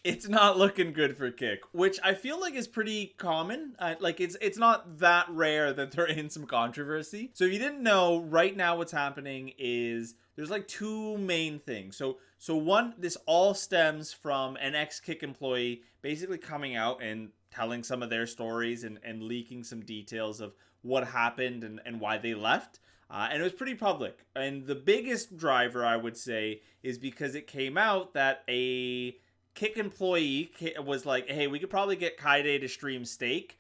it's not looking good for Kick, which I feel like is pretty common. Like it's not that rare that they're in some controversy. So if you didn't know, right now what's happening is there's like two main things. So one, this all stems from an ex-Kick employee basically coming out and telling some of their stories and leaking some details of what happened and why they left. And it was pretty public. And the biggest driver, I would say, is because it came out that a Kick employee was like, hey, we could probably get Kyedae to stream Steak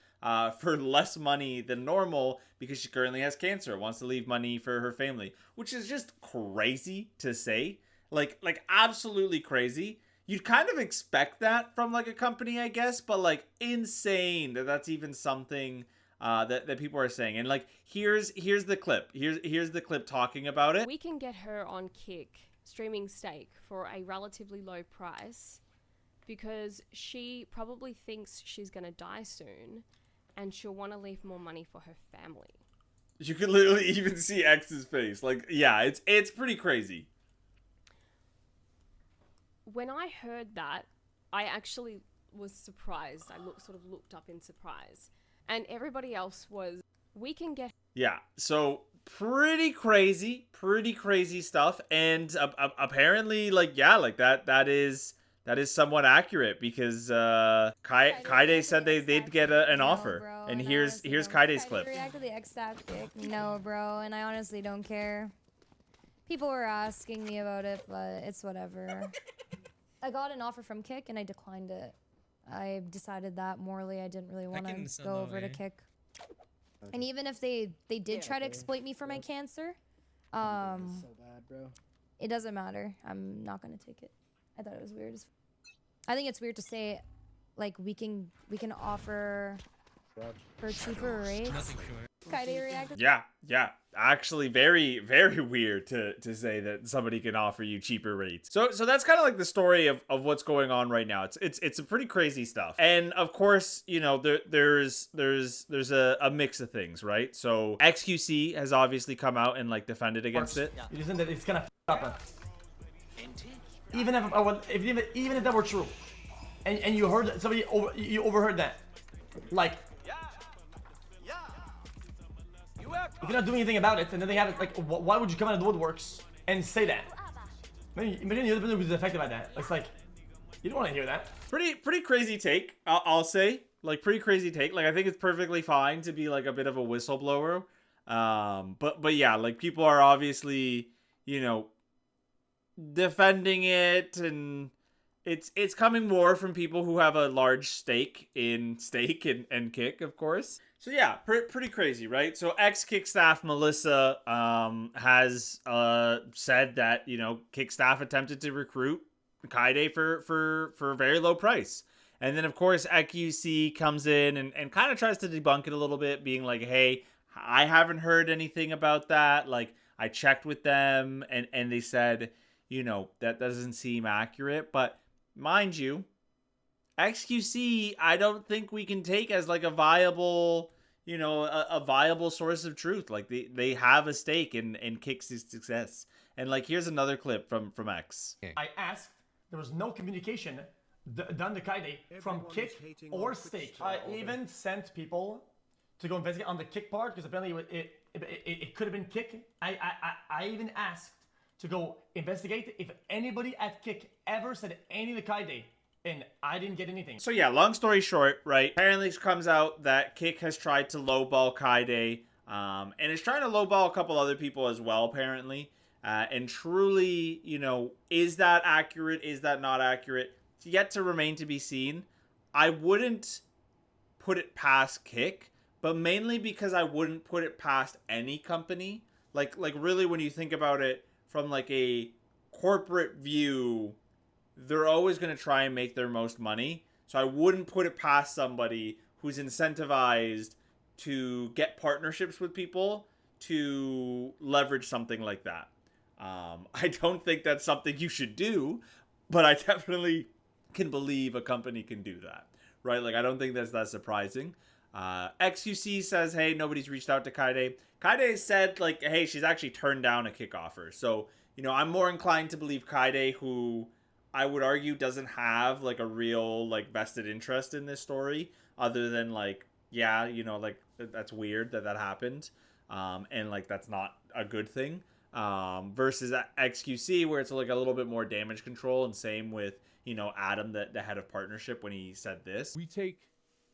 for less money than normal because she currently has cancer, wants to leave money for her family, which is just crazy to say. Like absolutely crazy. You'd kind of expect that from like a company, I guess, but like insane that that's even something that people are saying. And like here's the clip. Here's the clip talking about it. We can get her on Kick streaming Steak for a relatively low price because she probably thinks she's gonna die soon and she'll want to leave more money for her family. You could literally even see X's face. Like, yeah, it's pretty crazy. When I heard that, I actually was surprised. I sort of looked up in surprise. And everybody else was, we can get... Yeah, so pretty crazy stuff. And apparently, like, yeah, like that is somewhat accurate because Kyedae said they did get an offer. Bro, and here's Kyedae's clip. React to the X-Staff kick. No, bro, and I honestly don't care. People were asking me about it, but it's whatever. I got an offer from Kick and I declined it. I decided that morally I didn't really want to go over to Kick. And even if they did try to exploit me for my cancer, so bad, bro. it doesn't matter. I'm not gonna take it. I thought it was weird. I think it's weird to say, like, we can offer for cheaper rates. Kyedae reacted. Yeah. Actually, very, very weird to say that somebody can offer you cheaper rates. So that's kind of like the story of what's going on right now. It's a pretty crazy stuff. And of course, you know, there's a mix of things, right? So XQC has obviously come out and like defended against it. You listen that it's gonna up. Even if that were true, and you heard somebody you overheard that, like. If you're not doing anything about it, and then they have it, like, why would you come out of the woodworks and say that? Imagine the other person who's affected by that. It's like, you don't want to hear that. Pretty crazy take, I'll say. Like, pretty crazy take. Like, I think it's perfectly fine to be, like, a bit of a whistleblower. But yeah, like, people are obviously, you know, defending it, and it's coming more from people who have a large stake in Steak and Kick, of course. So yeah, pretty crazy, right? So ex-Kick staff Melissa has said that, you know, Kick staff attempted to recruit Kyedae for a very low price. And then, of course, XQC comes in and kind of tries to debunk it a little bit, being like, hey, I haven't heard anything about that. Like, I checked with them, and they said, you know, that doesn't seem accurate. But mind you, XQC, I don't think we can take as like a viable, you know, a viable source of truth. Like they have a stake in Kick's success. And like, here's another clip from X. I asked, there was no communication done to Kyedae from Kick or Steak. I even sent people to go investigate on the Kick part because apparently it could have been Kick. I even asked to go investigate if anybody at Kick ever said anything to Kyedae. And I didn't get anything. So yeah, long story short, right? Apparently it comes out that Kick has tried to lowball Kyedae, and is trying to lowball a couple other people as well, apparently. And truly, you know, is that accurate? Is that not accurate? It's yet to remain to be seen. I wouldn't put it past Kick, but mainly because I wouldn't put it past any company. Like really, when you think about it from like a corporate view, they're always going to try and make their most money. So I wouldn't put it past somebody who's incentivized to get partnerships with people to leverage something like that. I don't think that's something you should do, but I definitely can believe a company can do that, right? Like, I don't think that's that surprising. XQC says, hey, nobody's reached out to Kyedae. Kyedae said, like, hey, she's actually turned down a Kick offer. So, you know, I'm more inclined to believe Kyedae, who I would argue doesn't have like a real like vested interest in this story, other than like, yeah, you know, like that's weird that that happened, and like that's not a good thing. Versus XQC, where it's like a little bit more damage control, and same with, you know, Adam, the head of partnership, when he said this. We take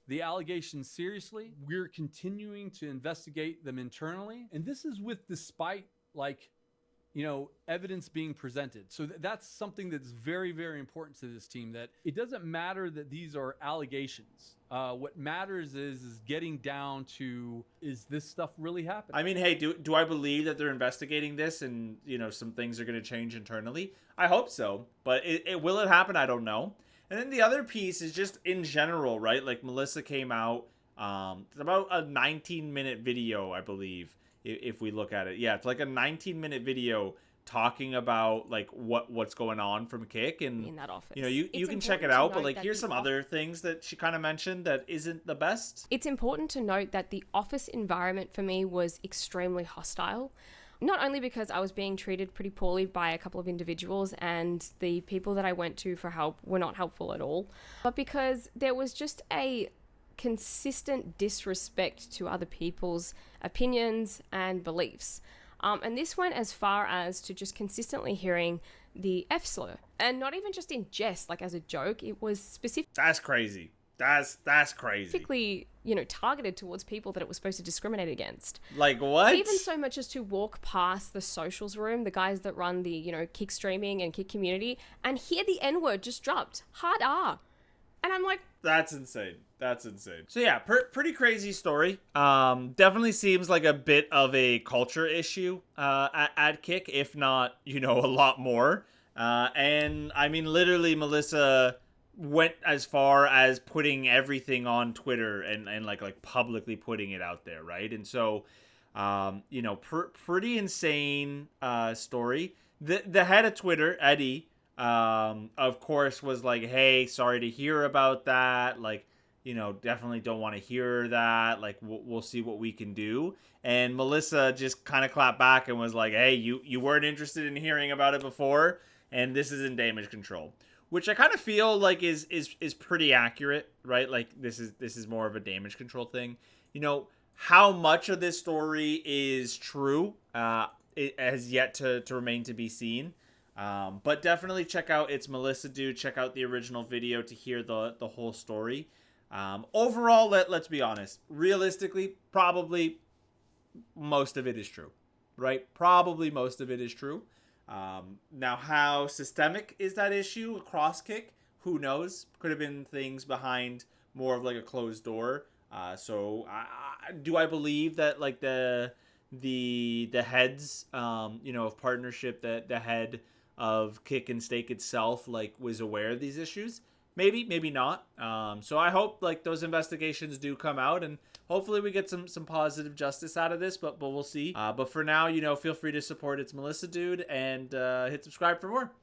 the allegations seriously. We're continuing to investigate them internally. And this is with despite like, you know, evidence being presented. So that's something that's very, very important to this team, that it doesn't matter that these are allegations. What matters is getting down to, is this stuff really happening? I mean, hey, do I believe that they're investigating this and, you know, some things are going to change internally? I hope so. But will it happen? I don't know. And then the other piece is just in general, right? Like Melissa came out, it's about a 19-minute video, I believe, if we look at it. Yeah, it's like a 19-minute video talking about like what's going on from Kick, and in that office. You know, you can check it important to out, but note like that here's the some other things that she kind of mentioned that isn't the best. It's important to note that the office environment for me was extremely hostile. Not only because I was being treated pretty poorly by a couple of individuals, and the people that I went to for help were not helpful at all, but because there was just a consistent disrespect to other people's opinions and beliefs. And this went as far as to just consistently hearing the F slur, and not even just in jest, like as a joke. It was That's crazy. That's crazy. specifically, you know, targeted towards people that it was supposed to discriminate against. Like what? Even so much as to walk past the socials room, the guys that run the, you know, Kick streaming and Kick community, and hear the N-word just dropped. Hard R. And I'm like, that's insane. That's insane. So yeah, pretty crazy story. Definitely seems like a bit of a culture issue at Kick, if not, you know, a lot more. And I mean, literally, Melissa went as far as putting everything on Twitter and like publicly putting it out there, right? And so, you know, pretty insane story. The head of Twitter, Eddie, of course, was like, hey, sorry to hear about that. Like, you know, definitely don't want to hear that. Like, we'll see what we can do. And Melissa just kind of clapped back and was like, hey, you weren't interested in hearing about it before, and this is in damage control. Which I kind of feel like is pretty accurate, right? Like, this is more of a damage control thing. You know, how much of this story is true, it has yet to remain to be seen. But definitely check out It's Melissa Dude. Check out the original video to hear the whole story. Overall, let's be honest. Realistically, probably most of it is true, right? Probably most of it is true. Now, how systemic is that issue across Kick? Who knows? Could have been things behind more of like a closed door. So do I believe that like the heads, you know, of partnership, that the head of Kick and Stake itself like was aware of these issues? Maybe not. So I hope like those investigations do come out, and hopefully we get some positive justice out of this, but we'll see. But for now, you know, feel free to support It's Melissa Dude, and hit subscribe for more.